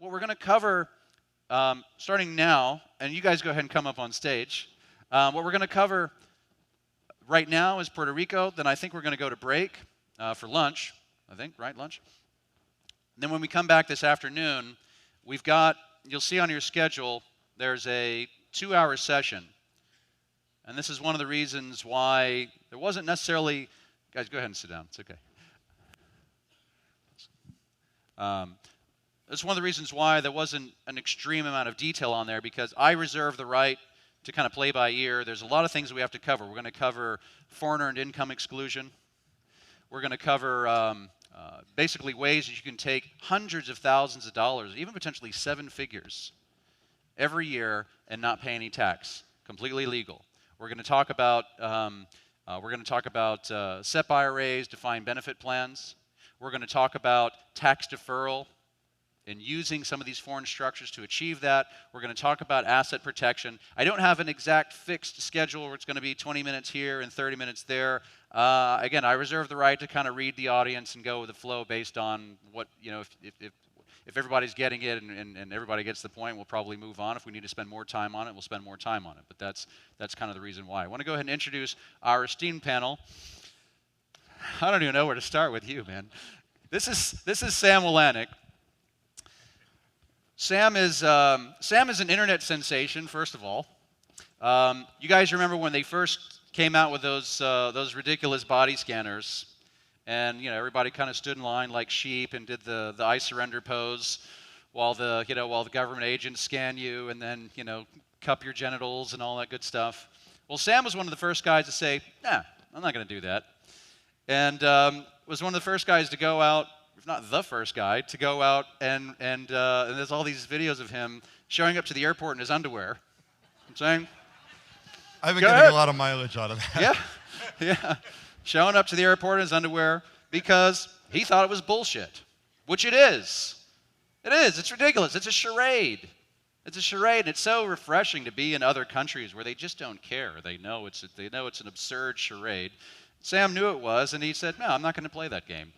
what we're going to cover starting now, and you guys go ahead and come up on stage. What we're going to cover right now is Puerto Rico. Then I think we're going to go to break for lunch. I think, right, lunch? And then when we come back this afternoon, we've got, you'll see on your schedule, there's a 2-hour session. And this is one of the reasons why there wasn't necessarily, guys, go ahead and sit down. It's okay. That's one of the reasons why there wasn't an extreme amount of detail on there, because I reserve the right to kind of play by ear. There's a lot of things that we have to cover. We're going to cover foreign earned income exclusion. We're going to cover basically ways that you can take hundreds of thousands of dollars, even potentially 7 figures, every year and not pay any tax. Completely legal. We're going to talk about SEP IRAs, defined benefit plans. We're going to talk about tax deferral and using some of these foreign structures to achieve that. We're going to talk about asset protection. I don't have an exact fixed schedule where it's going to be 20 minutes here and 30 minutes there. Again, I reserve the right to kind of read the audience and go with the flow based on what, if everybody's getting it and everybody gets the point, we'll probably move on. If we need to spend more time on it, we'll spend more time on it. But that's kind of the reason why. I want to go ahead and introduce our esteemed panel. I don't even know where to start with you, man. This is Sam Wilanick. Sam is an internet sensation, first of all. You guys remember when they first came out with those ridiculous body scanners, and everybody kind of stood in line like sheep and did the I surrender pose while the government agents scan you and then cup your genitals and all that good stuff. Well, Sam was one of the first guys to say, "Nah, I'm not going to do that," and was one of the first guys to go out. If not the first guy, to go out and there's all these videos of him showing up to the airport in his underwear. I'm saying, I've been getting a lot of mileage out of that. Yeah. Showing up to the airport in his underwear because he thought it was bullshit, which it is. It is. It's ridiculous. It's a charade. It's a charade. It's so refreshing to be in other countries where they just don't care. They know it's an absurd charade. Sam knew it was, and he said, "No, I'm not going to play that game."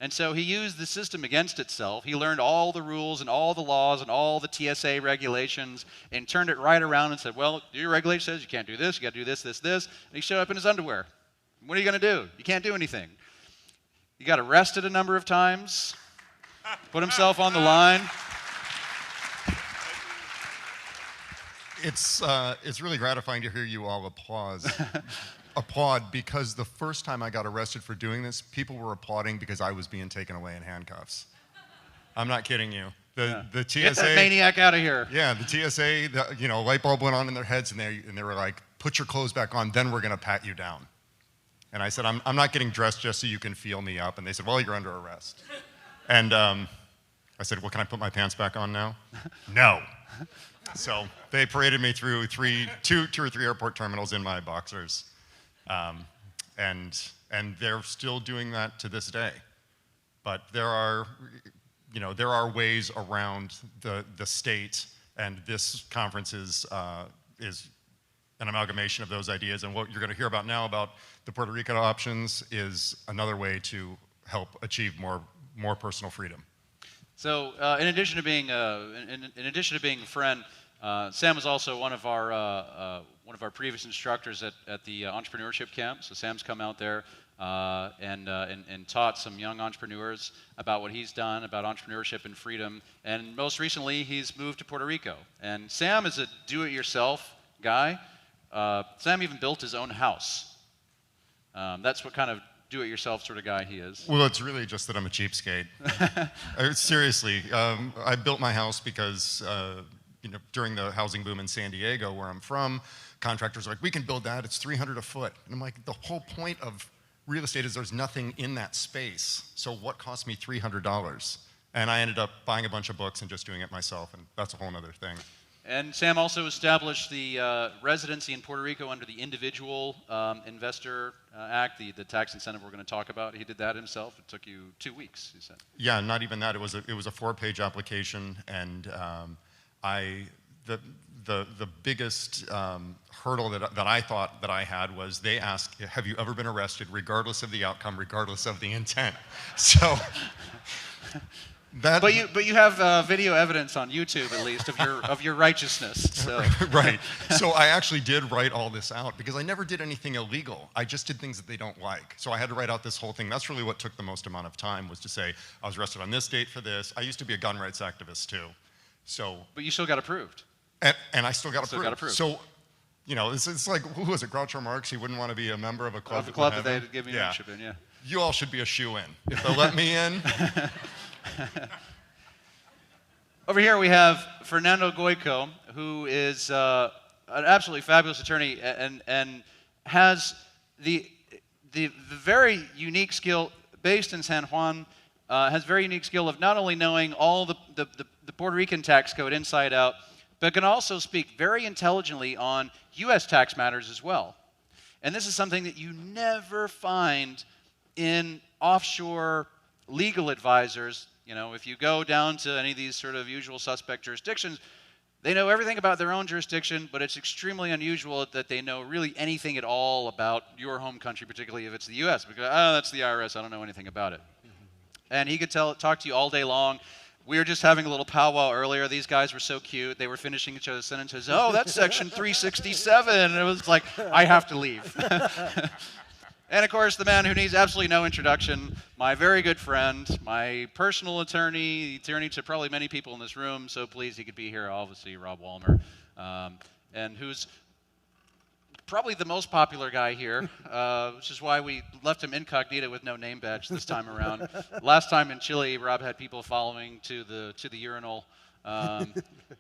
And so he used the system against itself. He learned all the rules and all the laws and all the TSA regulations and turned it right around and said, "Well, your regulation says you can't do this, you got to do this, this, this." And he showed up in his underwear. What are you going to do? You can't do anything. He got arrested a number of times, put himself on the line. It's really gratifying to hear you all applaud, because the first time I got arrested for doing this, people were applauding because I was being taken away in handcuffs. I'm not kidding you. The TSA, get that maniac out of here. Yeah, the TSA, light bulb went on in their heads, and they were like, "Put your clothes back on, then we're going to pat you down." And I said, I'm not getting dressed just so you can feel me up. And they said, "Well, you're under arrest." And I said, "Well, can I put my pants back on now?" No. So they paraded me through two or three airport terminals in my boxers. And they're still doing that to this day. But there are ways around the state, and this conference is an amalgamation of those ideas. And what you're going to hear about now about the Puerto Rico options is another way to help achieve more personal freedom. So, in addition to being a friend, Sam was also one of our previous instructors at the entrepreneurship camp. So Sam's come out there and taught some young entrepreneurs about what he's done about entrepreneurship and freedom. And most recently, he's moved to Puerto Rico. And Sam is a do-it-yourself guy. Sam even built his own house. That's what kind of do-it-yourself sort of guy he is. Well, it's really just that I'm a cheapskate. Seriously, I built my house because during the housing boom in San Diego, where I'm from, contractors are like, "We can build that, it's $300 a foot." And I'm like, the whole point of real estate is there's nothing in that space. So what cost me $300? And I ended up buying a bunch of books and just doing it myself, and that's a whole other thing. And Sam also established the residency in Puerto Rico under the Individual Investor Act, the tax incentive we're going to talk about. He did that himself. It took you 2 weeks, he said. Yeah, not even that. It was a 4-page application, and the biggest hurdle that I thought that I had was they asked, "Have you ever been arrested, regardless of the outcome, regardless of the intent?" So But you have video evidence on YouTube at least of your righteousness. So. Right. So I actually did write all this out because I never did anything illegal. I just did things that they don't like. So I had to write out this whole thing. That's really what took the most amount of time, was to say I was arrested on this date for this. I used to be a gun rights activist too. So. But you still got approved. And I still got approved. So, you know, it's like, who was it? Groucho Marx. He wouldn't want to be a member of a club. Of a club that they'd give me membership in. Yeah. You all should be a shoe-in. If they'll let me in. Over here we have Fernando Goico, who is an absolutely fabulous attorney and has the very unique skill, based in San Juan, has very unique skill of not only knowing all the Puerto Rican tax code inside out, but can also speak very intelligently on U.S. tax matters as well. And this is something that you never find in offshore legal advisors. You know, if you go down to any of these sort of usual suspect jurisdictions, they know everything about their own jurisdiction, but it's extremely unusual that they know really anything at all about your home country, particularly if it's the U.S., because, oh, that's the IRS, I don't know anything about it. And he could talk to you all day long. We were just having a little powwow earlier. These guys were so cute. They were finishing each other's sentences. Oh, that's section 367. And it was like, I have to leave. And of course, the man who needs absolutely no introduction, my very good friend, my personal attorney, the attorney to probably many people in this room, so pleased he could be here, obviously, Rob Walmer, and who's probably the most popular guy here, which is why we left him incognito with no name badge this time around. Last time in Chile, Rob had people following to the urinal,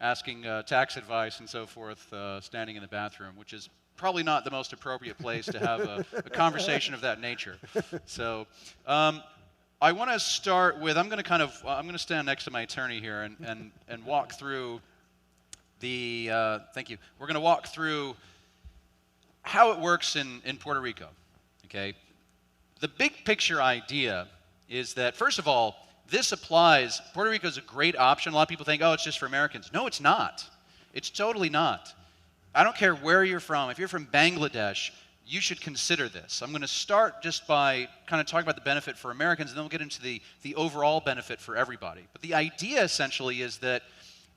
asking tax advice and so forth, standing in the bathroom, which is probably not the most appropriate place to have a conversation of that nature. So I want to start with, I'm going to stand next to my attorney here and walk through thank you. We're going to walk through how it works in Puerto Rico, okay? The big picture idea is that, first of all, this applies, Puerto Rico is a great option. A lot of people think, oh, it's just for Americans. No, it's not. It's totally not. I don't care where you're from. If you're from Bangladesh, you should consider this. I'm going to start just by kind of talking about the benefit for Americans, and then we'll get into the overall benefit for everybody. But the idea essentially is that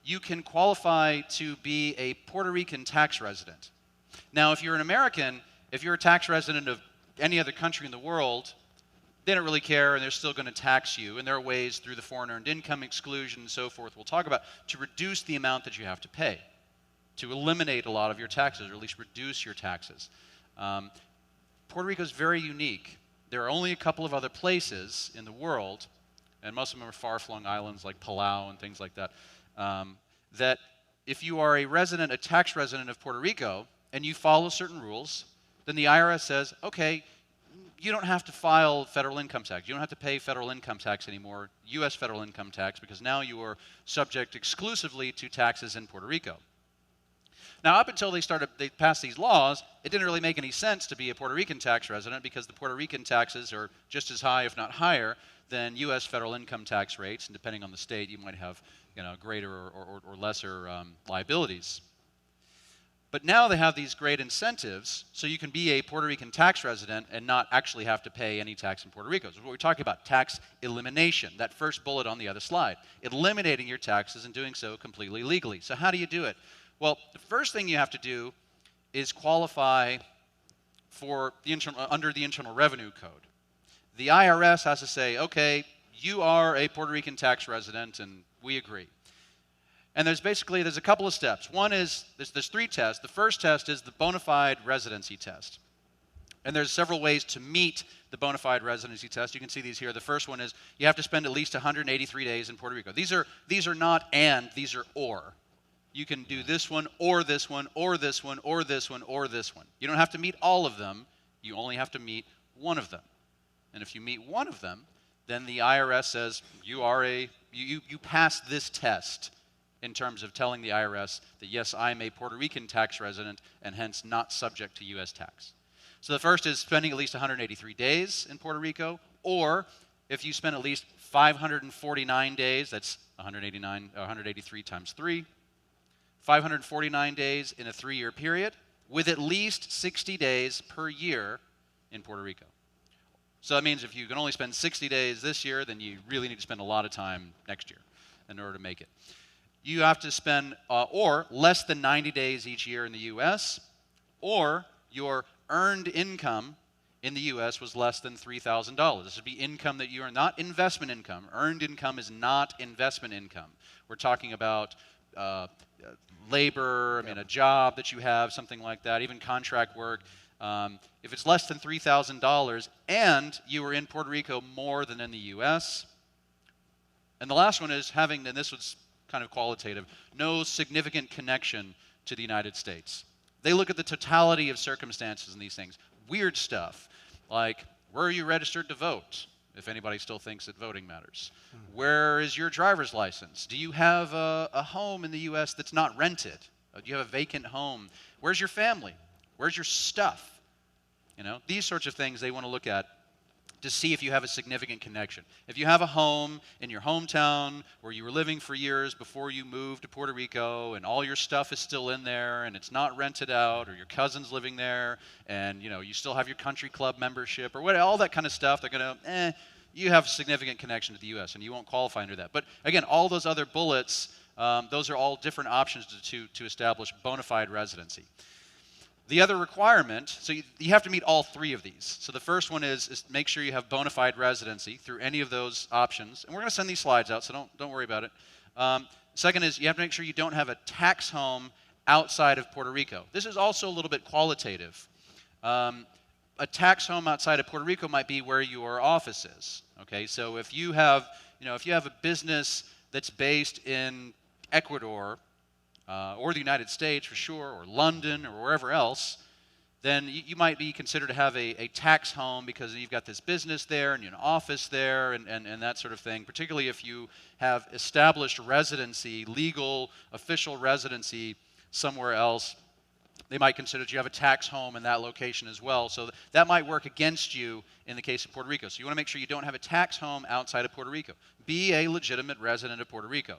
you can qualify to be a Puerto Rican tax resident. Now, if you're an American, if you're a tax resident of any other country in the world, they don't really care, and they're still going to tax you. And there are ways through the foreign earned income exclusion and so forth we'll talk about to reduce the amount that you have to pay, to eliminate a lot of your taxes, or at least reduce your taxes. Puerto Rico is very unique. There are only a couple of other places in the world, and most of them are far-flung islands like Palau and things like that, that if you are a tax resident of Puerto Rico, and you follow certain rules, then the IRS says, okay, you don't have to file federal income tax. You don't have to pay federal income tax anymore, U.S. federal income tax, because now you are subject exclusively to taxes in Puerto Rico. Now, up until they passed these laws, it didn't really make any sense to be a Puerto Rican tax resident because the Puerto Rican taxes are just as high, if not higher, than U.S. federal income tax rates. And depending on the state, you might have greater or lesser liabilities. But now they have these great incentives, so you can be a Puerto Rican tax resident and not actually have to pay any tax in Puerto Rico. So what we're talking about, tax elimination, that first bullet on the other slide. Eliminating your taxes and doing so completely legally. So how do you do it? Well, the first thing you have to do is qualify for under the Internal Revenue Code. The IRS has to say, okay, you are a Puerto Rican tax resident, and we agree. And there's a couple of steps. One is, there's three tests. The first test is the bona fide residency test. And there's several ways to meet the bona fide residency test. You can see these here. The first one is you have to spend at least 183 days in Puerto Rico. These are not and, these are or. You can do this one, or this one, or this one, or this one, or this one. You don't have to meet all of them. You only have to meet one of them. And if you meet one of them, then the IRS says you pass this test in terms of telling the IRS that, yes, I'm a Puerto Rican tax resident and hence not subject to U.S. tax. So the first is spending at least 183 days in Puerto Rico, or if you spend at least 549 days, that's 183 times 3, 549 days in a 3-year period, with at least 60 days per year in Puerto Rico. So that means if you can only spend 60 days this year, then you really need to spend a lot of time next year in order to make it. You have to spend or less than 90 days each year in the U.S., or your earned income in the U.S. was less than $3,000. This would be income that you earn, not investment income. Earned income is not investment income. We're talking about labor, a job that you have, something like that, even contract work. If it's less than $3,000 and you were in Puerto Rico more than in the U.S., and the last one is having, and this was kind of qualitative, no significant connection to the United States. They look at the totality of circumstances in these things. Weird stuff, like where are you registered to vote, if anybody still thinks that voting matters? Where is your driver's license? Do you have a home in the U.S. that's not rented? Do you have a vacant home? Where's your family? Where's your stuff? These sorts of things they want to look at to see if you have a significant connection. If you have a home in your hometown where you were living for years before you moved to Puerto Rico and all your stuff is still in there and it's not rented out, or your cousin's living there and you still have your country club membership or all that kind of stuff, they're going to, you have a significant connection to the U.S. and you won't qualify under that. But again, all those other bullets, those are all different options to establish bona fide residency. The other requirement, so you have to meet all three of these. So the first one is make sure you have bona fide residency through any of those options. And we're going to send these slides out, so don't worry about it. Second is you have to make sure you don't have a tax home outside of Puerto Rico. This is also a little bit qualitative. A tax home outside of Puerto Rico might be where your office is. Okay, so if you have a business that's based in Ecuador, or the United States for sure, or London, or wherever else, then you might be considered to have a tax home because you've got this business there and you have an office there and that sort of thing, particularly if you have established residency, legal, official residency somewhere else. They might consider that you have a tax home in that location as well. So that might work against you in the case of Puerto Rico. So you want to make sure you don't have a tax home outside of Puerto Rico. Be a legitimate resident of Puerto Rico.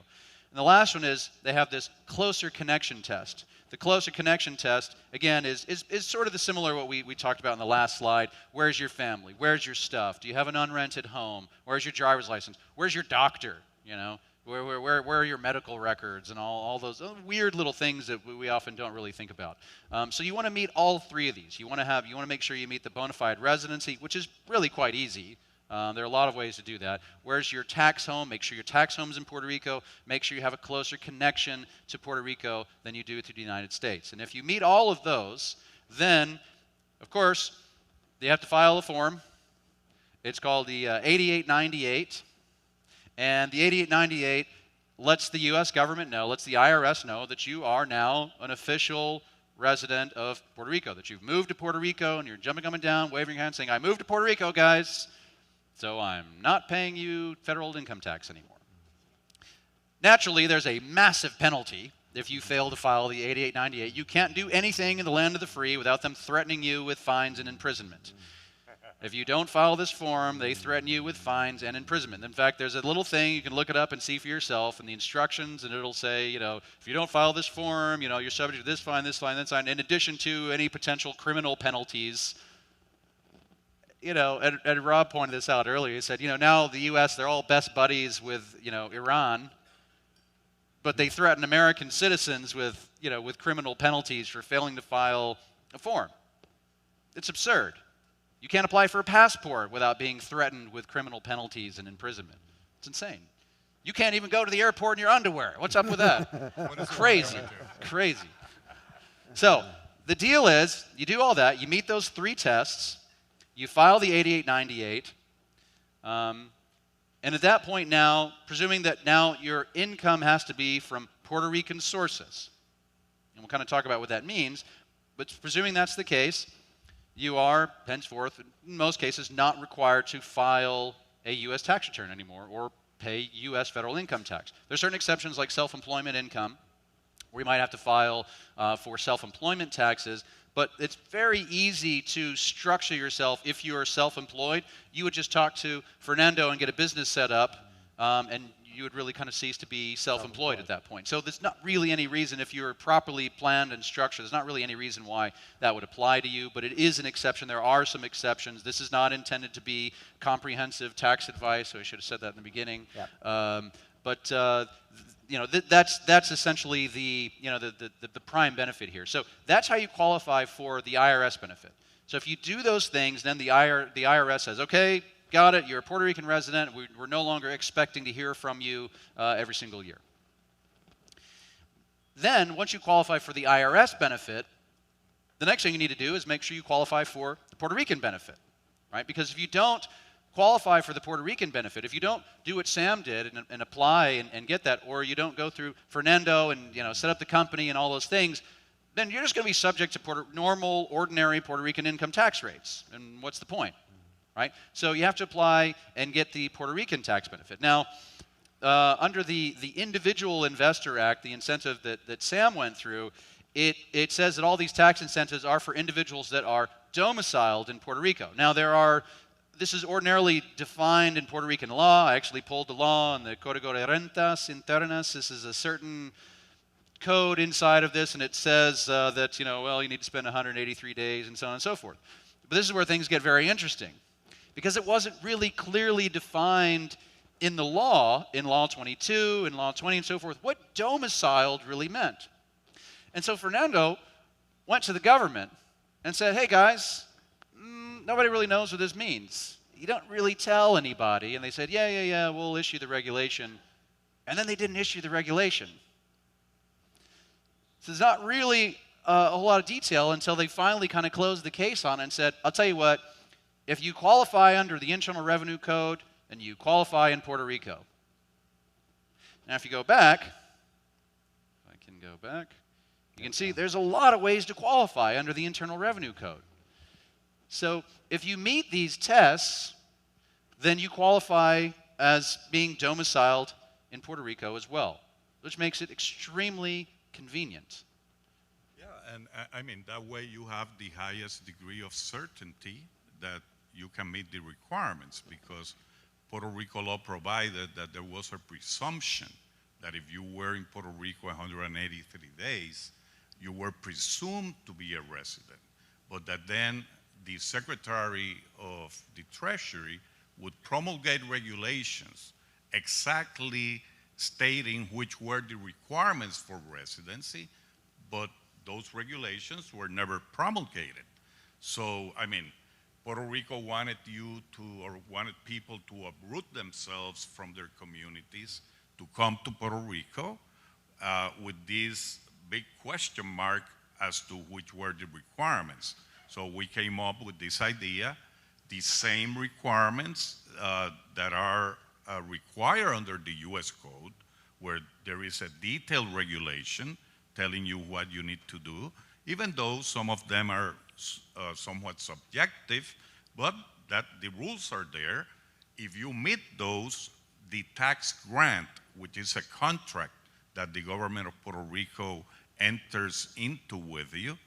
And the last one is they have this closer connection test. The closer connection test, again, is sort of the similar what we talked about in the last slide. Where's your family? Where's your stuff? Do you have an unrented home? Where's your driver's license? Where's your doctor? Where are your medical records and all those weird little things that we often don't really think about. So you want to meet all three of these. You want to make sure you meet the bona fide residency, which is really quite easy. There are a lot of ways to do that. Where's your tax home? Make sure your tax home is in Puerto Rico. Make sure you have a closer connection to Puerto Rico than you do to the United States. And if you meet all of those, then, of course, you have to file a form. It's called the 8898. And the 8898 lets the U.S. government know, lets the IRS know that you are now an official resident of Puerto Rico, that you've moved to Puerto Rico and you're jumping up and down, waving your hand, saying, I moved to Puerto Rico, guys. So I'm not paying you federal income tax anymore. Naturally, there's a massive penalty if you fail to file the 8898. You can't do anything in the land of the free without them threatening you with fines and imprisonment. If you don't file this form, they threaten you with fines and imprisonment. In fact, there's a little thing, you can look it up and see for yourself in the instructions, and it'll say, if you don't file this form, you're subject to this fine, that fine, in addition to any potential criminal penalties. And Rob pointed this out earlier. He said, now the U.S., they're all best buddies with, Iran, but they threaten American citizens with criminal penalties for failing to file a form. It's absurd. You can't apply for a passport without being threatened with criminal penalties and imprisonment. It's insane. You can't even go to the airport in your underwear. What's up with that? Crazy. So the deal is, you do all that, you meet those three tests, you file the 8898, and at that point now, presuming that now your income has to be from Puerto Rican sources, and we'll kind of talk about what that means, but presuming that's the case, you are, henceforth, in most cases, not required to file a U.S. tax return anymore or pay U.S. federal income tax. There are certain exceptions like self-employment income, where you might have to file for self-employment taxes, but it's very easy to structure yourself if you are self-employed. You would just talk to Fernando and get a business set up, and you would really kind of cease to be self-employed at that point. So there's not really any reason, if you're properly planned and structured, there's not really any reason why that would apply to you, but it is an exception. There are some exceptions. This is not intended to be comprehensive tax advice, so I should have said that in the beginning. Yeah. But that's essentially the prime benefit here. So that's how you qualify for the IRS benefit. So if you do those things, then the IRS says, okay, got it, you're a Puerto Rican resident, we're no longer expecting to hear from you every single year. Then, once you qualify for the IRS benefit, the next thing you need to do is make sure you qualify for the Puerto Rican benefit, right? Because if you don't qualify for the Puerto Rican benefit, if you don't do what Sam did and apply and get that, or you don't go through Fernando and set up the company and all those things, then you're just going to be subject to normal, ordinary Puerto Rican income tax rates. And what's the point, right? So you have to apply and get the Puerto Rican tax benefit. Now, under the Individual Investor Act, the incentive that Sam went through, it says that all these tax incentives are for individuals that are domiciled in Puerto Rico. Now, this is ordinarily defined in Puerto Rican law. I actually pulled the law in the Código de Rentas Internas. This is a certain code inside of this, and it says that, you need to spend 183 days and so on and so forth. But this is where things get very interesting, because it wasn't really clearly defined in the law, in Law 22, in Law 20 and so forth, what domiciled really meant. And so Fernando went to the government and said, hey guys, nobody really knows what this means. You don't really tell anybody. And they said, yeah, we'll issue the regulation. And then they didn't issue the regulation. So there's not really a whole lot of detail until they finally kind of closed the case on it and said, I'll tell you what, if you qualify under the Internal Revenue Code and you qualify in Puerto Rico. Now if you go back, if I can go back, you can see there's a lot of ways to qualify under the Internal Revenue Code. So if you meet these tests, then you qualify as being domiciled in Puerto Rico as well, which makes it extremely convenient. Yeah, and I mean, that way you have the highest degree of certainty that you can meet the requirements, because Puerto Rico law provided that there was a presumption that if you were in Puerto Rico 183 days, you were presumed to be a resident, but that then the Secretary of the Treasury would promulgate regulations exactly stating which were the requirements for residency, but those regulations were never promulgated. So, I mean, Puerto Rico wanted people to uproot themselves from their communities to come to Puerto Rico with this big question mark as to which were the requirements. So we came up with this idea, the same requirements that are required under the US Code, where there is a detailed regulation telling you what you need to do, even though some of them are somewhat subjective, but that the rules are there. If you meet those, the tax grant, which is a contract that the government of Puerto Rico enters into with you,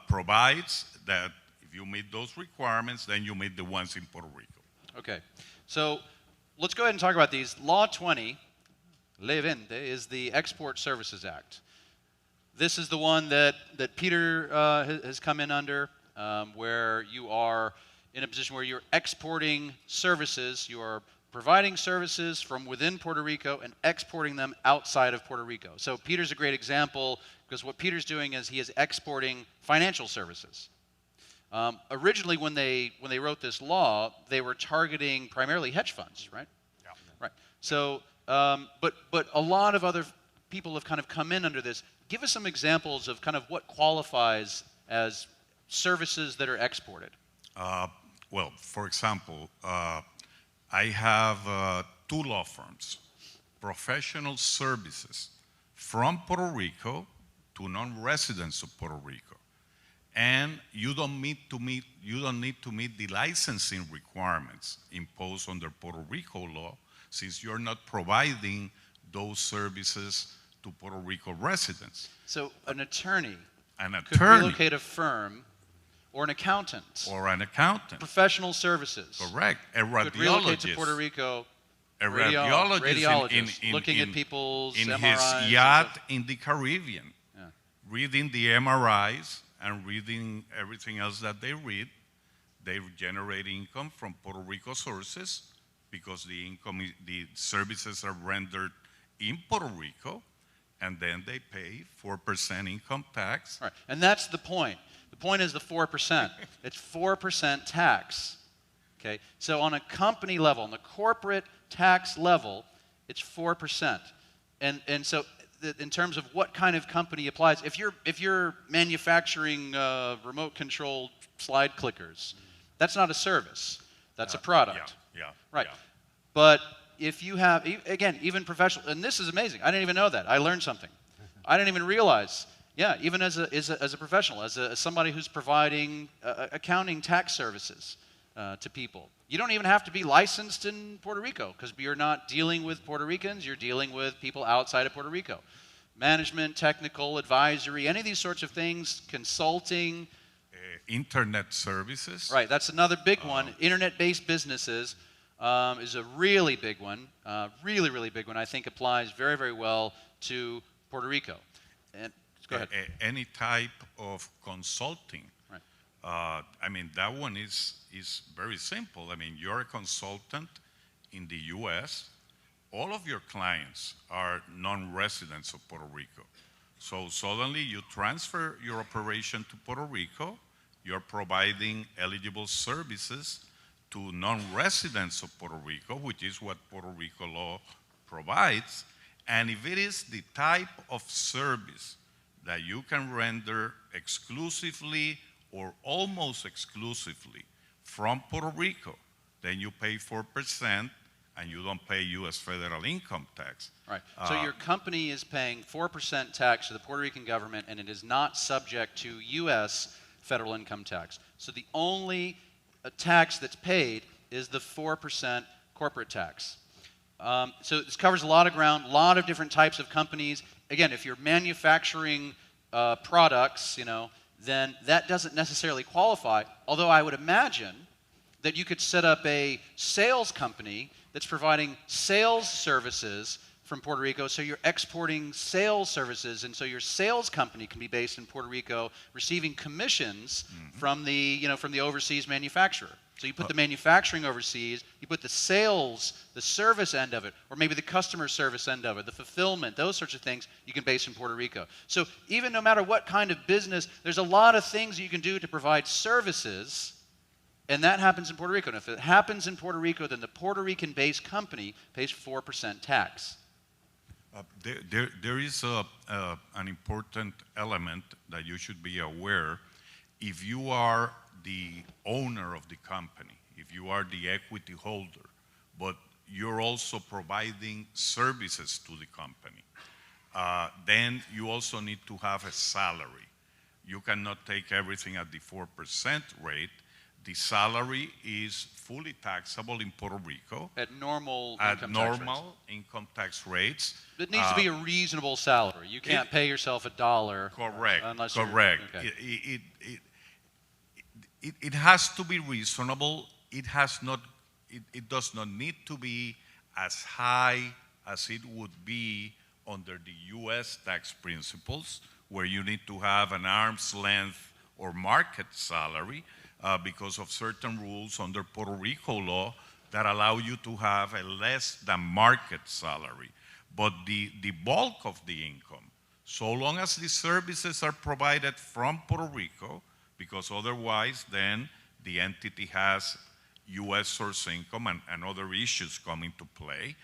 provides that if you meet those requirements, then you meet the ones in Puerto Rico. Okay, so let's go ahead and talk about these. Law 20, Ley 20, is the Export Services Act. This is the one that Peter has come in under, where you are in a position where you're exporting services, you are providing services from within Puerto Rico and exporting them outside of Puerto Rico. So Peter's a great example, because what Peter's doing is he is exporting financial services. Originally, when they wrote this law, they were targeting primarily hedge funds, right? Yeah. Right. So, but a lot of other people have kind of come in under this. Give us some examples of kind of what qualifies as services that are exported. Well, for example, I have two law firms, professional services from Puerto Rico to non-residents of Puerto Rico, and you don't need to meet the licensing requirements imposed under Puerto Rico law, since you're not providing those services to Puerto Rico residents. So an attorney could relocate a firm, or an accountant, or an accountant, professional services. Correct. A Could relocate to radiologist. Puerto Rico. a radiologist looking at people's in MRIs his yacht in the Caribbean, reading the MRIs and reading everything else that they read. They generate income from Puerto Rico sources because the services are rendered in Puerto Rico, and then they pay 4% income tax. Right, and that's the point. The point is the 4%. It's 4% tax. Okay, so on a company level, on the corporate tax level, it's 4%. And so in terms of what kind of company applies, if you're manufacturing remote-controlled slide clickers, that's not a service. That's a product. Right. Yeah. But if you have, again, even professional, and this is amazing. I didn't even know that. I learned something. I didn't even realize. Yeah, even as a professional, as somebody who's providing accounting tax services to people, you don't even have to be licensed in Puerto Rico because you're not dealing with Puerto Ricans. You're dealing with people outside of Puerto Rico. Management, technical, advisory, any of these sorts of things, consulting. Internet services. Right, that's another big one. Internet-based businesses is a really big one. Really, really big one. I think applies very, very well to Puerto Rico. And go ahead. Any type of consulting. Right. I mean, that one is very simple. I mean, you're a consultant in the U.S. All of your clients are non-residents of Puerto Rico. So suddenly you transfer your operation to Puerto Rico. You're providing eligible services to non-residents of Puerto Rico, which is what Puerto Rico law provides. And if it is the type of service that you can render exclusively or almost exclusively from Puerto Rico, then you pay 4% and you don't pay U.S. federal income tax. Right. So your company is paying 4% tax to the Puerto Rican government, and it is not subject to U.S. federal income tax. So the only tax that's paid is the 4% corporate tax. So this covers a lot of ground, a lot of different types of companies. Again, if you're manufacturing products, then that doesn't necessarily qualify, although I would imagine that you could set up a sales company that's providing sales services from Puerto Rico, so you're exporting sales services, and so your sales company can be based in Puerto Rico, receiving commissions from the overseas manufacturer. So you put the manufacturing overseas, you put the sales, the service end of it, or maybe the customer service end of it, the fulfillment, those sorts of things you can base in Puerto Rico. So even no matter what kind of business, there's a lot of things you can do to provide services, and that happens in Puerto Rico. And if it happens in Puerto Rico, then the Puerto Rican-based company pays 4% tax. There is an important element that you should be aware. If you are the owner of the company, if you are the equity holder, but you're also providing services to the company, then you also need to have a salary. You cannot take everything at the 4% rate. The salary is fully taxable in Puerto Rico. At normal income tax rates. It needs to be a reasonable salary. You can't pay yourself $1. Correct. Unless correct. Okay. It has to be reasonable. It does not need to be as high as it would be under the U.S. tax principles, where you need to have an arm's length or market salary. Because of certain rules under Puerto Rico law that allow you to have a less than market salary. But the bulk of the income, so long as the services are provided from Puerto Rico, because otherwise then the entity has U.S. source income and other issues come into play,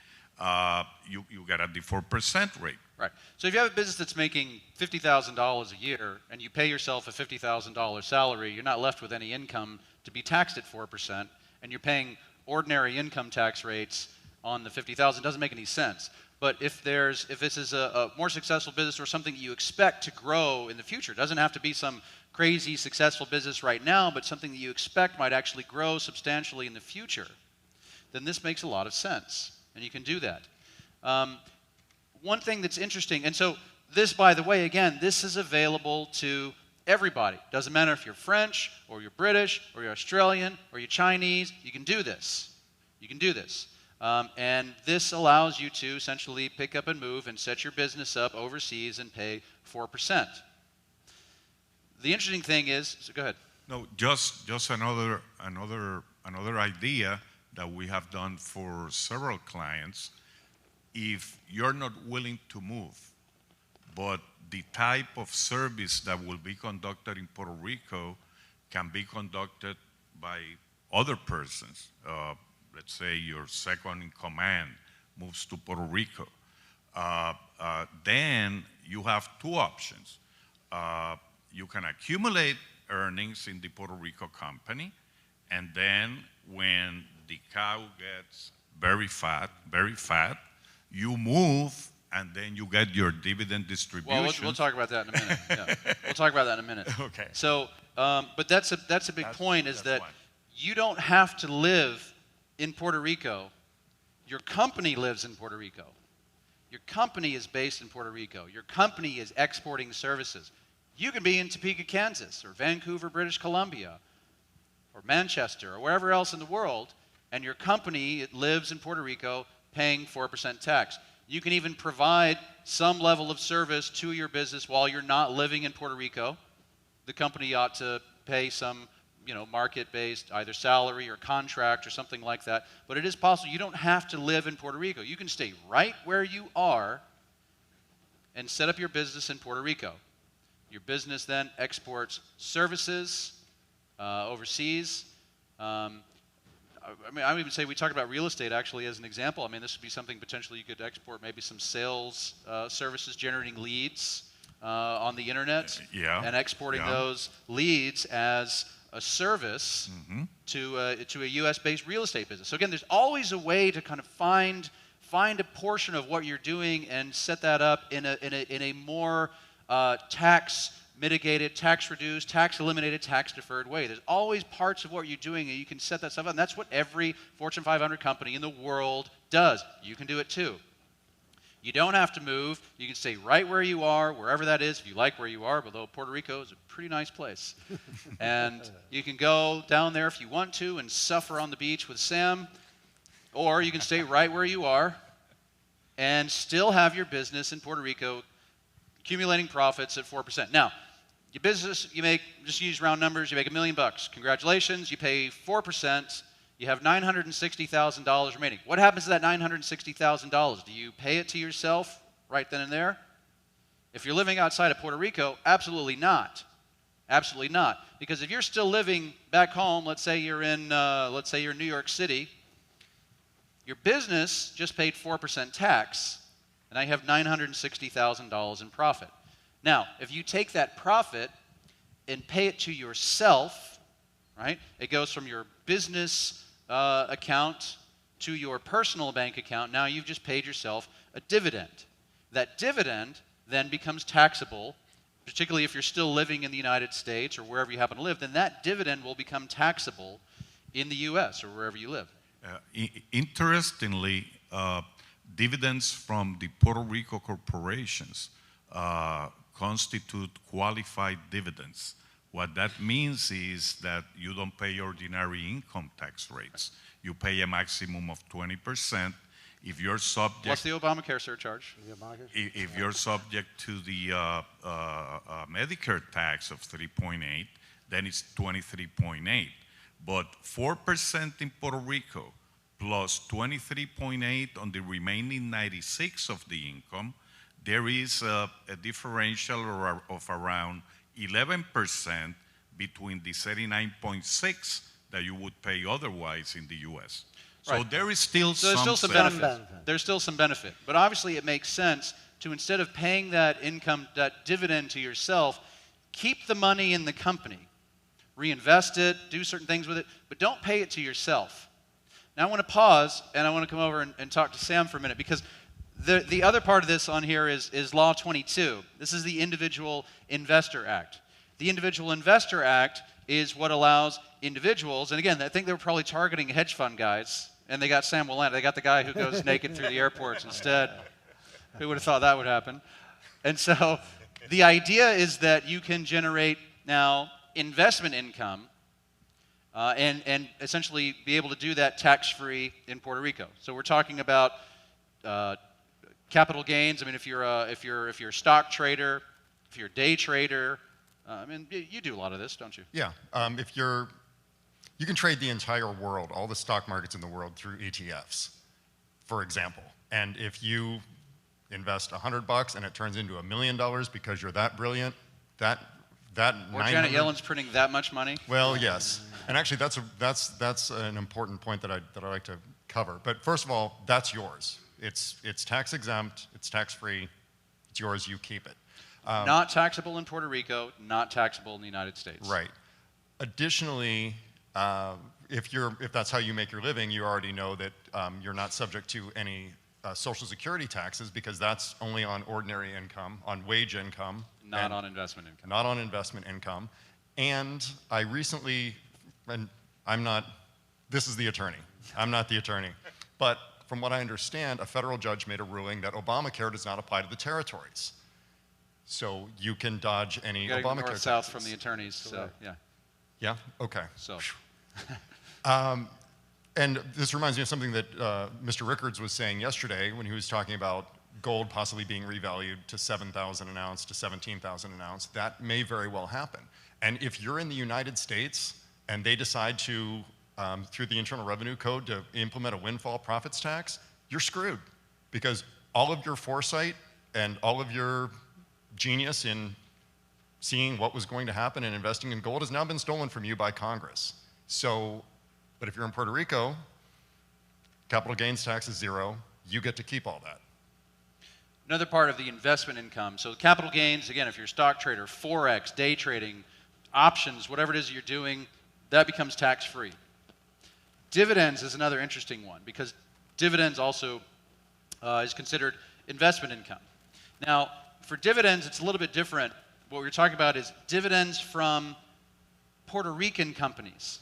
you get at the 4% rate. Right. So if you have a business that's making $50,000 a year and you pay yourself a $50,000 salary, you're not left with any income to be taxed at 4%, and you're paying ordinary income tax rates on the $50,000. It doesn't make any sense. But if this is a more successful business or something that you expect to grow in the future, it doesn't have to be some crazy successful business right now, but something that you expect might actually grow substantially in the future, then this makes a lot of sense, and you can do that. One thing that's interesting, and so this, by the way, again, this is available to everybody. Doesn't matter if you're French, or you're British, or you're Australian, or you're Chinese, you can do this. You can do this. And this allows you to essentially pick up and move and set your business up overseas and pay 4%. The interesting thing is, so go ahead. No, just another idea that we have done for several clients. If you're not willing to move, but the type of service that will be conducted in Puerto Rico can be conducted by other persons. Let's say your second in command moves to Puerto Rico. Then you have two options. You can accumulate earnings in the Puerto Rico company, and then when the cow gets very fat, you move, and then you get your dividend distribution. Well, we'll talk about that in a minute. Yeah. We'll talk about that in a minute. Okay. So, but that's a big point, is that one. you don't have to live in Puerto Rico. Your company lives in Puerto Rico. Your company is based in Puerto Rico. Your company is exporting services. You can be in Topeka, Kansas, or Vancouver, British Columbia, or Manchester, or wherever else in the world, and your company lives in Puerto Rico paying 4% tax. You can even provide some level of service to your business while you're not living in Puerto Rico. The company ought to pay some, market-based either salary or contract or something like that. But it is possible. You don't have to live in Puerto Rico. You can stay right where you are and set up your business in Puerto Rico. Your business then exports services overseas. I would even say we talked about real estate actually as an example. This would be something potentially you could export, maybe some sales services generating leads on the internet, and exporting those leads as a service to a U.S.-based real estate business. So again, there's always a way to kind of find a portion of what you're doing and set that up in a more tax mitigated, tax reduced, tax eliminated, tax deferred way. There's always parts of what you're doing and you can set that stuff up. And that's what every Fortune 500 company in the world does. You can do it too. You don't have to move. You can stay right where you are, wherever that is, if you like where you are, although Puerto Rico is a pretty nice place. And you can go down there if you want to and suffer on the beach with Sam, or you can stay right where you are and still have your business in Puerto Rico accumulating profits at 4%. Now, your business, you make, just use round numbers, you make $1 million. Congratulations, you pay 4%, you have $960,000 remaining. What happens to that $960,000? Do you pay it to yourself right then and there? If you're living outside of Puerto Rico, absolutely not. Absolutely not. Because if you're still living back home, let's say you're in New York City, your business just paid 4% tax, and now you have $960,000 in profit. Now, if you take that profit and pay it to yourself, right? It goes from your business account to your personal bank account. Now you've just paid yourself a dividend. That dividend then becomes taxable, particularly if you're still living in the United States or wherever you happen to live, then that dividend will become taxable in the U.S. or wherever you live. Interestingly, dividends from the Puerto Rico corporations constitute qualified dividends. What that means is that you don't pay ordinary income tax rates. You pay a maximum of 20%. If you're subject... What's the Obamacare surcharge? If you're subject to the Medicare tax of 3.8, then it's 23.8. But 4% in Puerto Rico plus 23.8 on the remaining 96 of the income, there is a differential of around 11% between the 39.6 that you would pay otherwise in the U.S. So Right. there is still So there's still some benefit. benefit. There's still some benefit. But obviously it makes sense to, instead of paying that income, that dividend to yourself, keep the money in the company. Reinvest it, do certain things with it, but don't pay it to yourself. Now I want to pause and I want to come over and talk to Sam for a minute, because the other part of this on here is Law 22. This is the Individual Investor Act. The Individual Investor Act is what allows individuals, and again, I think they were probably targeting hedge fund guys, and they got Sam Willant. They got the guy who goes naked through the airports instead. Who would have thought that would happen? And so the idea is that you can generate now investment income and essentially be able to do that tax-free in Puerto Rico. So we're talking about capital gains. I mean, if you're a stock trader, if you're a day trader, I mean, you do a lot of this, don't you? Yeah. You can trade the entire world, all the stock markets in the world, through ETFs, for example. And if you invest $100 and it turns into $1 million because you're that brilliant, that or Janet Yellen's printing that much money. Well, yes. And actually, that's an important point that I like to cover. But first of all, that's yours. It's tax exempt. It's tax free. It's yours. You keep it. Not taxable in Puerto Rico. Not taxable in the United States. Right. Additionally, if that's how you make your living, you already know that you're not subject to any Social Security taxes because that's only on ordinary income, on wage income. Not on investment income. Not on investment income. And I recently, and I'm not, this is the attorney. I'm not the attorney. But from what I understand, a federal judge made a ruling that Obamacare does not apply to the territories. So you can dodge any you Obamacare north, taxes. south from the attorneys, so yeah. Yeah? Okay. So. And this reminds me of something that Mr. Rickards was saying yesterday when he was talking about gold possibly being revalued to 7,000 an ounce to 17,000 an ounce. That may very well happen. And if you're in the United States and they decide to, through the Internal Revenue Code, to implement a windfall profits tax, you're screwed. Because all of your foresight and all of your genius in seeing what was going to happen and investing in gold has now been stolen from you by Congress. So, but if you're in Puerto Rico, capital gains tax is 0. You get to keep all that. Another part of the investment income. So capital gains, again, if you're a stock trader, Forex, day trading, options, whatever it is you're doing, that becomes tax-free. Dividends is another interesting one because dividends also is considered investment income. Now, for dividends, it's a little bit different. What we're talking about is dividends from Puerto Rican companies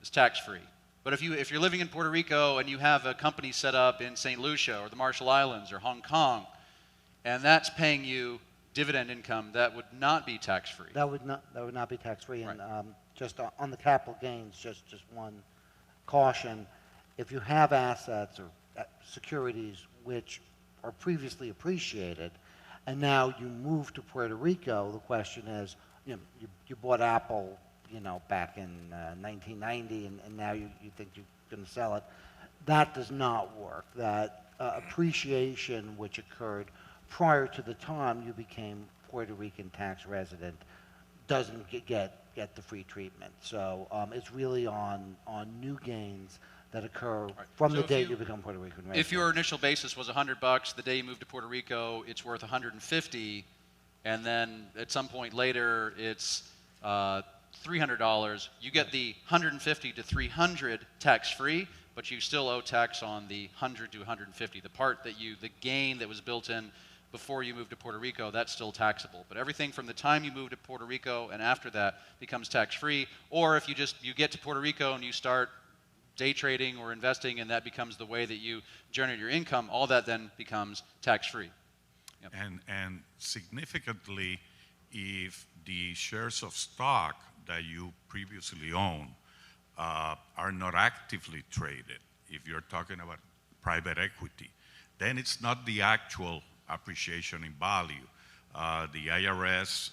is tax-free. But if you're living in Puerto Rico and you have a company set up in St. Lucia or the Marshall Islands or Hong Kong, and that's paying you dividend income, that would not be tax-free. That would not be tax-free. Right. And just on the capital gains, just one caution: if you have assets or securities which are previously appreciated, and now you move to Puerto Rico, the question is, you bought Apple, back in 1990, and now you think you're going to sell it. That does not work. That appreciation which occurred prior to the time you became Puerto Rican tax resident doesn't get the free treatment. So it's really on new gains that occur from the date you become Puerto Rican resident. If your initial basis was $100, the day you move to Puerto Rico, it's worth $150, and then at some point later, it's $300. You get the $150 to $300 tax-free, but you still owe tax on the $100 to $150. The part that the gain that was built in before you moved to Puerto Rico, that's still taxable. But everything from the time you move to Puerto Rico and after that becomes tax-free. Or if you get to Puerto Rico and you start day trading or investing, and that becomes the way that you generate your income, all that then becomes tax-free. Yep. And significantly, if the shares of stock that you previously owned are not actively traded, if you're talking about private equity, then it's not the actual appreciation in value. The IRS,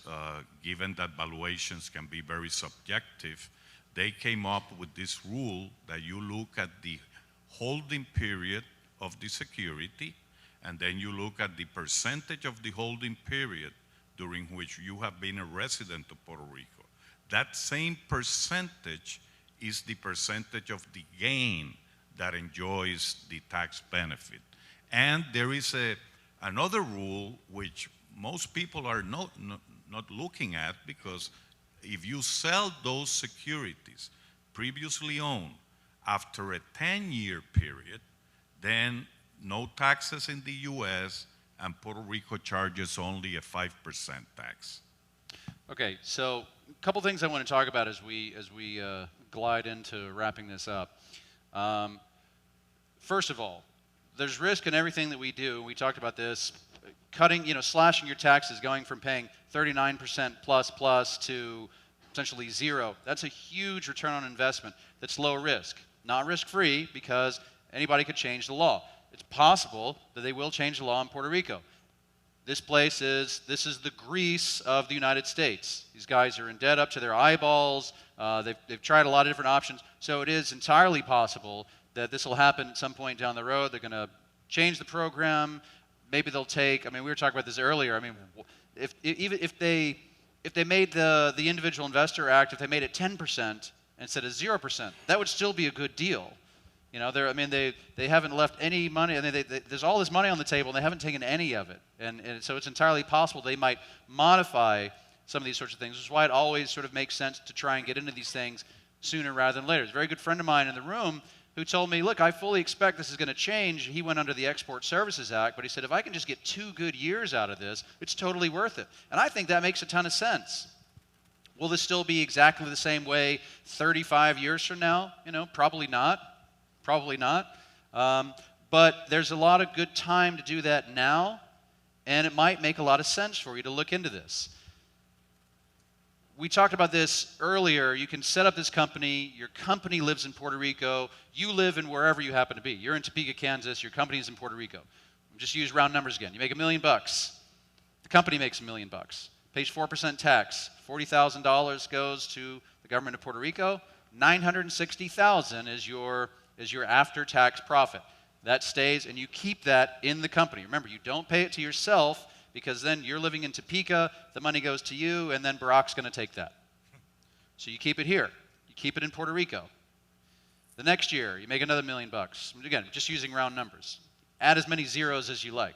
given that valuations can be very subjective, they came up with this rule that you look at the holding period of the security, and then you look at the percentage of the holding period during which you have been a resident of Puerto Rico. That same percentage is the percentage of the gain that enjoys the tax benefit. And there is another rule which most people are not looking at, because if you sell those securities previously owned after a 10-year period, then no taxes in the U.S., and Puerto Rico charges only a 5% tax. Okay, so a couple things I want to talk about as we glide into wrapping this up. First of all, there's risk in everything that we do. We talked about this, slashing your taxes, going from paying 39% plus to potentially zero. That's a huge return on investment that's low risk. Not risk-free because anybody could change the law. It's possible that they will change the law in Puerto Rico. This is the Greece of the United States. These guys are in debt up to their eyeballs. They've tried a lot of different options. So it is entirely possible that this will happen at some point down the road. They're going to change the program. Maybe they'll take, I mean, we were talking about this earlier. I mean, if they made the Individual Investor Act, if they made it 10% instead of 0%, that would still be a good deal. You know, they haven't left any money. I mean, there's all this money on the table, and they haven't taken any of it. And so it's entirely possible they might modify some of these sorts of things, which is why it always sort of makes sense to try and get into these things sooner rather than later. There's a very good friend of mine in the room who told me, look, I fully expect this is going to change. He went under the Export Services Act, but he said, if I can just get 2 good years out of this, it's totally worth it. And I think that makes a ton of sense. Will this still be exactly the same way 35 years from now? You know, probably not. Probably not. But there's a lot of good time to do that now, and it might make a lot of sense for you to look into this. We talked about this earlier. You can set up this company. Your company lives in Puerto Rico. You live in wherever you happen to be. You're in Topeka, Kansas. Your company is in Puerto Rico. Just use round numbers again. You make $1 million. The company makes $1 million. Pays 4% tax. $40,000 goes to the government of Puerto Rico. $960,000 is your after-tax profit. That stays, and you keep that in the company. Remember, you don't pay it to yourself, because then you're living in Topeka, the money goes to you, and then Barack's going to take that. So you keep it here. You keep it in Puerto Rico. The next year, you make another $1 million. Again, just using round numbers. Add as many zeros as you like.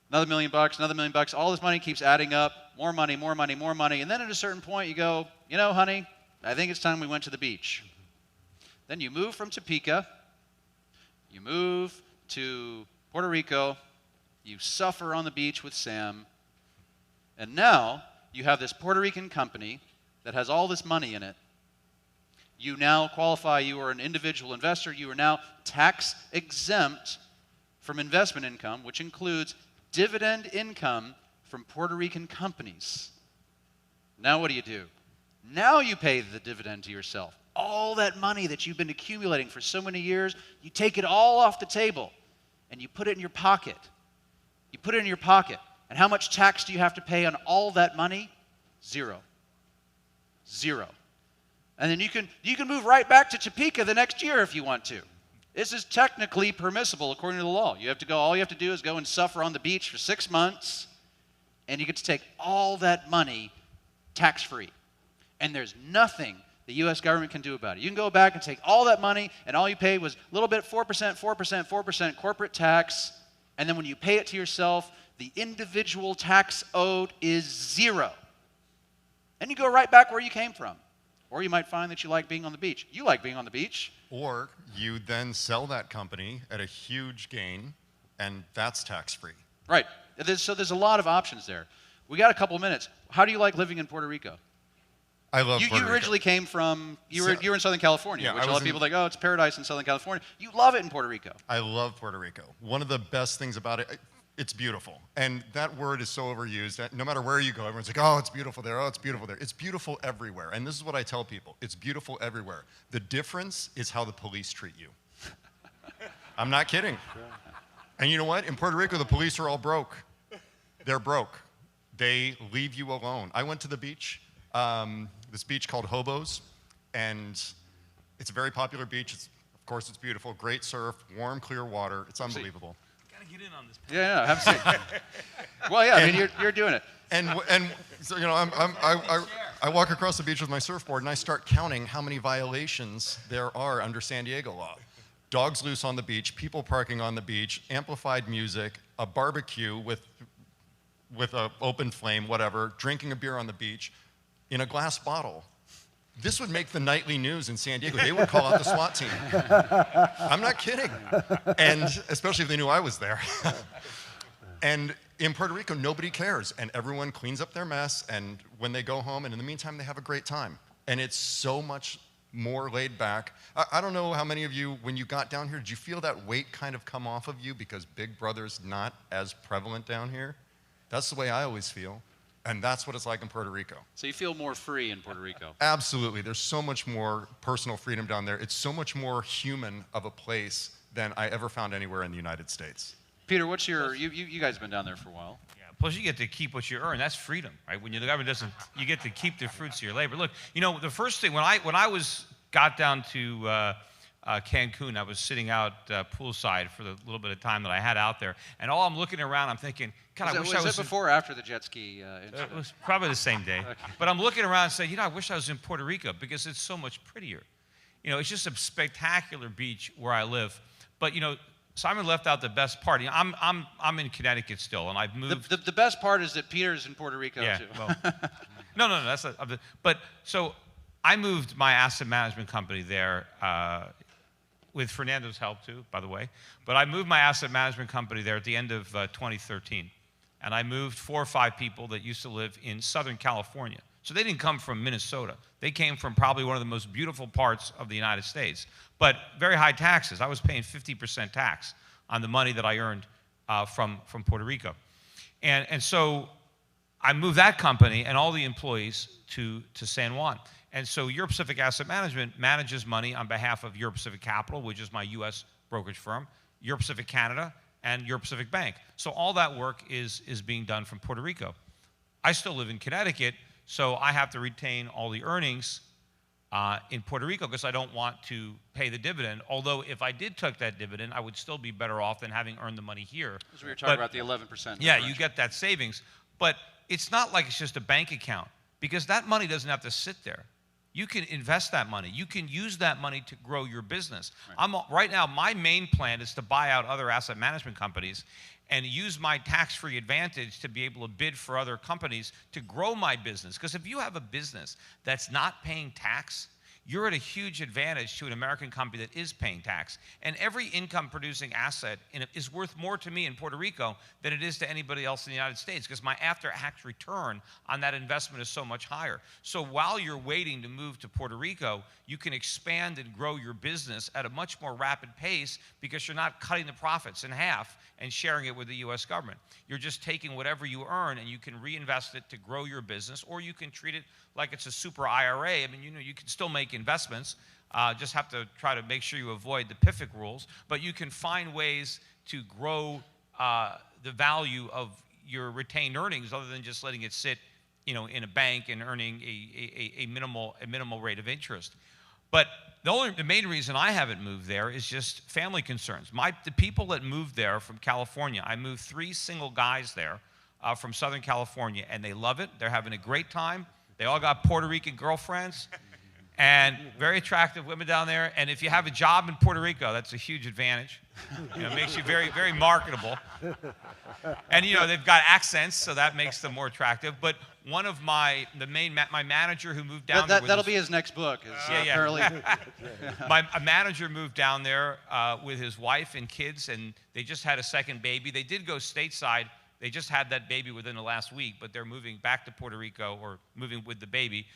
Another $1 million, another $1 million. All this money keeps adding up. More money, more money, more money. And then at a certain point, you go, you know, honey, I think it's time we went to the beach. Then you move from Topeka. You move to Puerto Rico. You suffer on the beach with Sam, and now you have this Puerto Rican company that has all this money in it. You now qualify, you are an individual investor, you are now tax exempt from investment income, which includes dividend income from Puerto Rican companies. Now what do? Now you pay the dividend to yourself. All that money that you've been accumulating for so many years, you take it all off the table and you put it in your pocket. You put it in your pocket. And how much tax do you have to pay on all that money? Zero. Zero. And then you can move right back to Topeka the next year if you want to. This is technically permissible according to the law. All you have to do is go and suffer on the beach for 6 months, and you get to take all that money tax-free. And there's nothing the U.S. government can do about it. You can go back and take all that money, and all you paid was a little bit, 4%, 4%, 4% corporate tax, and then when you pay it to yourself, the individual tax owed is zero. And you go right back where you came from. Or you might find that you like being on the beach. You like being on the beach. Or you then sell that company at a huge gain, and that's tax-free. Right. So there's a lot of options there. We got a couple minutes. How do you like living in Puerto Rico? I love Puerto Rico. You originally came from, you were in Southern California, Yeah, which a lot of people think, oh, it's paradise in Southern California. You love it in Puerto Rico. I love Puerto Rico. One of the best things about it, it's beautiful. And that word is so overused that no matter where you go, everyone's like, oh, it's beautiful there, oh, it's beautiful there. It's beautiful everywhere. And this is what I tell people. It's beautiful everywhere. The difference is how the police treat you. I'm not kidding. And you know what? In Puerto Rico, the police are all broke. They're broke. They leave you alone. I went to the beach, this beach called Hobos, and it's a very popular beach. Of course, it's beautiful. Great surf, warm, clear water. It's unbelievable. Get in on this. Yeah, have a seat. Well, yeah, I mean, you're doing it. And so, you know, I walk across the beach with my surfboard, and I start counting how many violations there are under San Diego law. Dogs loose on the beach, people parking on the beach, amplified music, a barbecue with an open flame, whatever, drinking a beer on the beach in a glass bottle. This would make the nightly news in San Diego. They would call out the SWAT team. I'm not kidding. And especially if they knew I was there. And in Puerto Rico, nobody cares. And everyone cleans up their mess. And when they go home, and in the meantime, they have a great time. And it's so much more laid back. I don't know how many of you, when you got down here, did you feel that weight kind of come off of you because Big Brother's not as prevalent down here? That's the way I always feel. And that's what it's like in Puerto Rico. So you feel more free in Puerto Rico. Absolutely. There's so much more personal freedom down there. It's so much more human of a place than I ever found anywhere in the United States. Peter, what's your, you guys have been down there for a while. Yeah, plus you get to keep what you earn. That's freedom, right? When the government doesn't, you get to keep the fruits of your labor. Look, you know, the first thing, when I got down to Cancun, I was sitting out poolside for the little bit of time that I had out there, and all I'm looking around, I'm thinking, God, I wish I was. Was it before or after the jet ski incident? It was probably the same day. Okay. But I'm looking around and saying, you know, I wish I was in Puerto Rico because it's so much prettier. You know, it's just a spectacular beach where I live. But you know, Simon left out the best part. You know, I'm in Connecticut still, and I've moved. The best part is that Peter's in Puerto Rico too. Well, no, that's not. But so I moved my asset management company there. With Fernando's help too, by the way. But I moved my asset management company there at the end of 2013. And I moved 4 or 5 people that used to live in Southern California. So they didn't come from Minnesota. They came from probably one of the most beautiful parts of the United States. But very high taxes. I was paying 50% tax on the money that I earned from Puerto Rico. And so I moved that company and all the employees to San Juan. And so Europe Pacific Asset Management manages money on behalf of Europe Pacific Capital, which is my U.S. brokerage firm, Europe Pacific Canada, and Europe Pacific Bank. So all that work is being done from Puerto Rico. I still live in Connecticut, so I have to retain all the earnings in Puerto Rico because I don't want to pay the dividend. Although if I did take that dividend, I would still be better off than having earned the money here. As we were talking about the 11%. Yeah, you get that savings. But it's not like it's just a bank account because that money doesn't have to sit there. You can invest that money. You can use that money to grow your business. Right. Right now, my main plan is to buy out other asset management companies and use my tax-free advantage to be able to bid for other companies to grow my business. Because if you have a business that's not paying tax, you're at a huge advantage to an American company that is paying tax. And every income-producing asset is worth more to me in Puerto Rico than it is to anybody else in the United States because my after-tax return on that investment is so much higher. So while you're waiting to move to Puerto Rico, you can expand and grow your business at a much more rapid pace because you're not cutting the profits in half and sharing it with the U.S. government. You're just taking whatever you earn and you can reinvest it to grow your business, or you can treat it like it's a super IRA. I mean, you know, you can still make investments, just have to try to make sure you avoid the PIFIC rules, but you can find ways to grow the value of your retained earnings other than just letting it sit, you know, in a bank and earning a minimal rate of interest. But the main reason I haven't moved there is just family concerns. The people that moved there from California, I moved 3 single guys there from Southern California, and they love it. They're having a great time. They all got Puerto Rican girlfriends and very attractive women down there. And if you have a job in Puerto Rico, that's a huge advantage. You know, it makes you very, very marketable. And you know, they've got accents, so that makes them more attractive. But one of my manager who moved down there. That'll be his next book. A manager moved down there with his wife and kids, and they just had a second baby. They did go stateside. They just had that baby within the last week, but they're moving back to Puerto Rico or moving with the baby.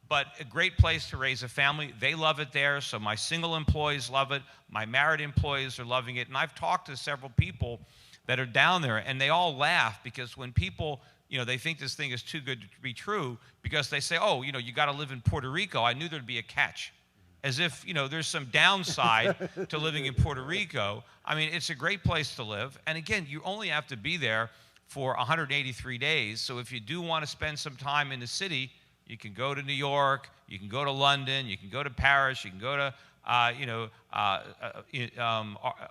But a great place to raise a family. They love it there, so my single employees love it. My married employees are loving it. And I've talked to several people that are down there, and they all laugh because when people, you know, they think this thing is too good to be true because they say, oh, you know, you got to live in Puerto Rico. I knew there'd be a catch. As if, you know, there's some downside to living in Puerto Rico. I mean, it's a great place to live. And again, you only have to be there for 183 days. So if you do want to spend some time in the city, you can go to New York, you can go to London, you can go to Paris, you can go to,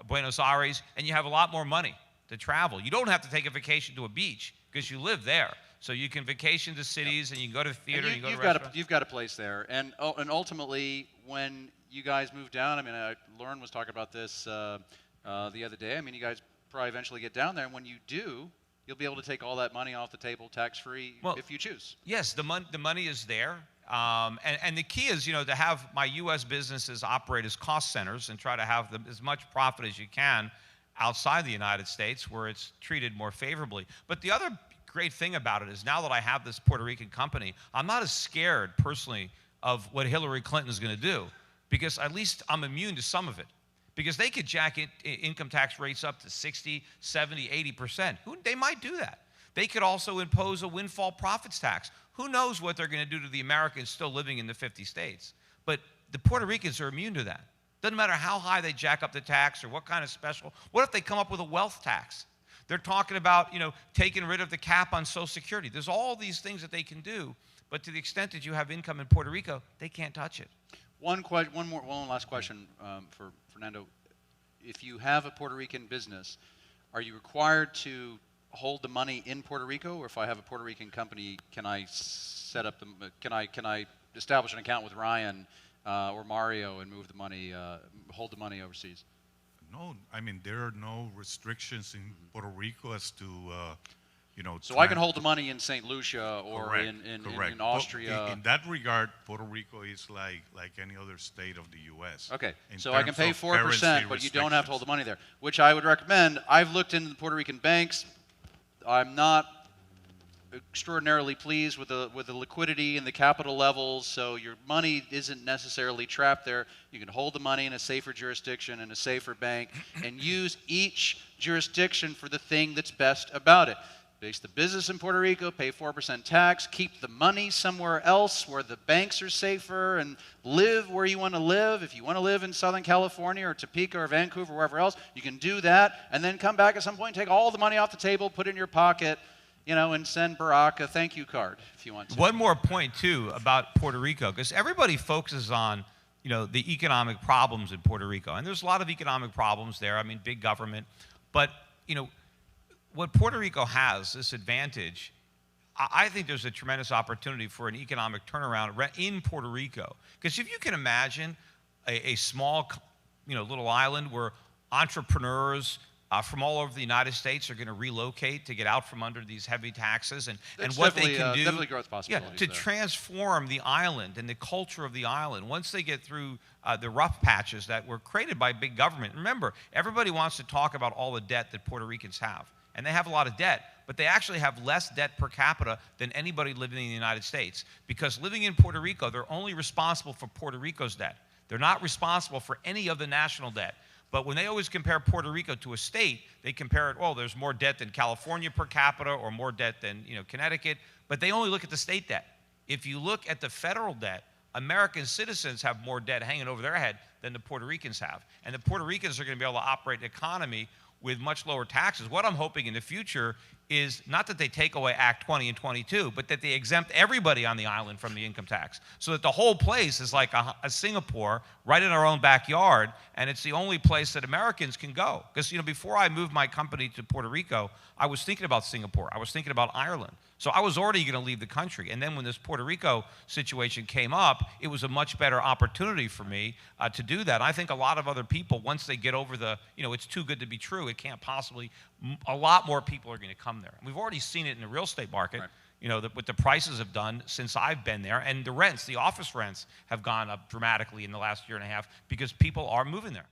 Buenos Aires, and you have a lot more money to travel. You don't have to take a vacation to a beach because you live there. So you can vacation to cities, and you can go to theater, and you go to restaurants. You've got a place there, and ultimately, when you guys move down, I mean, Lauren was talking about this the other day. I mean, you guys probably eventually get down there, and when you do, you'll be able to take all that money off the table tax-free if you choose. Yes, the money is there, and the key is, you know, to have my U.S. businesses operate as cost centers and try to have as much profit as you can outside the United States, where it's treated more favorably. But the other great thing about it is now that I have this Puerto Rican company, I'm not as scared personally of what Hillary Clinton is going to do because at least I'm immune to some of it. Because they could jack income tax rates up to 60, 70, 80%. They might do that. They could also impose a windfall profits tax. Who knows what they're going to do to the Americans still living in the 50 states? But the Puerto Ricans are immune to that. Doesn't matter how high they jack up the tax or what kind of special. What if they come up with a wealth tax? They're talking about, taking rid of the cap on Social Security. There's all these things that they can do, but to the extent that you have income in Puerto Rico, they can't touch it. One last question for Fernando. If you have a Puerto Rican business, are you required to hold the money in Puerto Rico, or if I have a Puerto Rican company, can I can I establish an account with Ryan or Mario and move the money, hold the money overseas? No, I mean, there are no restrictions in Puerto Rico as to, So I can hold the money in St. Lucia or Correct, in correct. Austria. In that regard, Puerto Rico is like any other state of the U.S. Okay, in so I can terms pay of 4%, currency but you don't have to hold the restrictions. money there, which I would recommend. I've looked into the Puerto Rican banks. I'm not extraordinarily pleased with the liquidity and the capital levels, so your money isn't necessarily trapped there. You can hold the money in a safer jurisdiction, in a safer bank, and use each jurisdiction for the thing that's best about it. Base the business in Puerto Rico, pay 4% tax, keep the money somewhere else where the banks are safer, and live where you want to live. If you want to live in Southern California or Topeka or Vancouver or wherever else, you can do that, and then come back at some point, take all the money off the table, put it in your pocket, and send Barack a thank you card if you want to. One more point, too, about Puerto Rico, because everybody focuses on, the economic problems in Puerto Rico. And there's a lot of economic problems there. I mean, big government. But, what Puerto Rico has, this advantage, I think there's a tremendous opportunity for an economic turnaround in Puerto Rico. Because if you can imagine a small, little island where entrepreneurs from all over the United States are going to relocate to get out from under these heavy taxes, and what they can do, definitely growth possibilities to there. transform the island and the culture of the island. Once they get through the rough patches that were created by big government. Remember, everybody wants to talk about all the debt that Puerto Ricans have, and they have a lot of debt, but they actually have less debt per capita than anybody living in the United States, because living in Puerto Rico, they're only responsible for Puerto Rico's debt. They're not responsible for any of the national debt. But when they always compare Puerto Rico to a state, they compare it, there's more debt than California per capita or more debt than Connecticut, but they only look at the state debt. If you look at the federal debt, American citizens have more debt hanging over their head than the Puerto Ricans have. And the Puerto Ricans are going to be able to operate an economy with much lower taxes. What I'm hoping in the future is not that they take away Act 20 and 22, but that they exempt everybody on the island from the income tax, so that the whole place is like a Singapore right in our own backyard, and it's the only place that Americans can go. Because before I moved my company to Puerto Rico, I was thinking about Singapore. I was thinking about Ireland. So I was already going to leave the country. And then when this Puerto Rico situation came up, it was a much better opportunity for me to do that. I think a lot of other people, once they get over it's too good to be true, it can't possibly, a lot more people are going to come there. And we've already seen it in the real estate market, right. What the prices have done since I've been there. And the rents, the office rents have gone up dramatically in the last year and a half because people are moving there.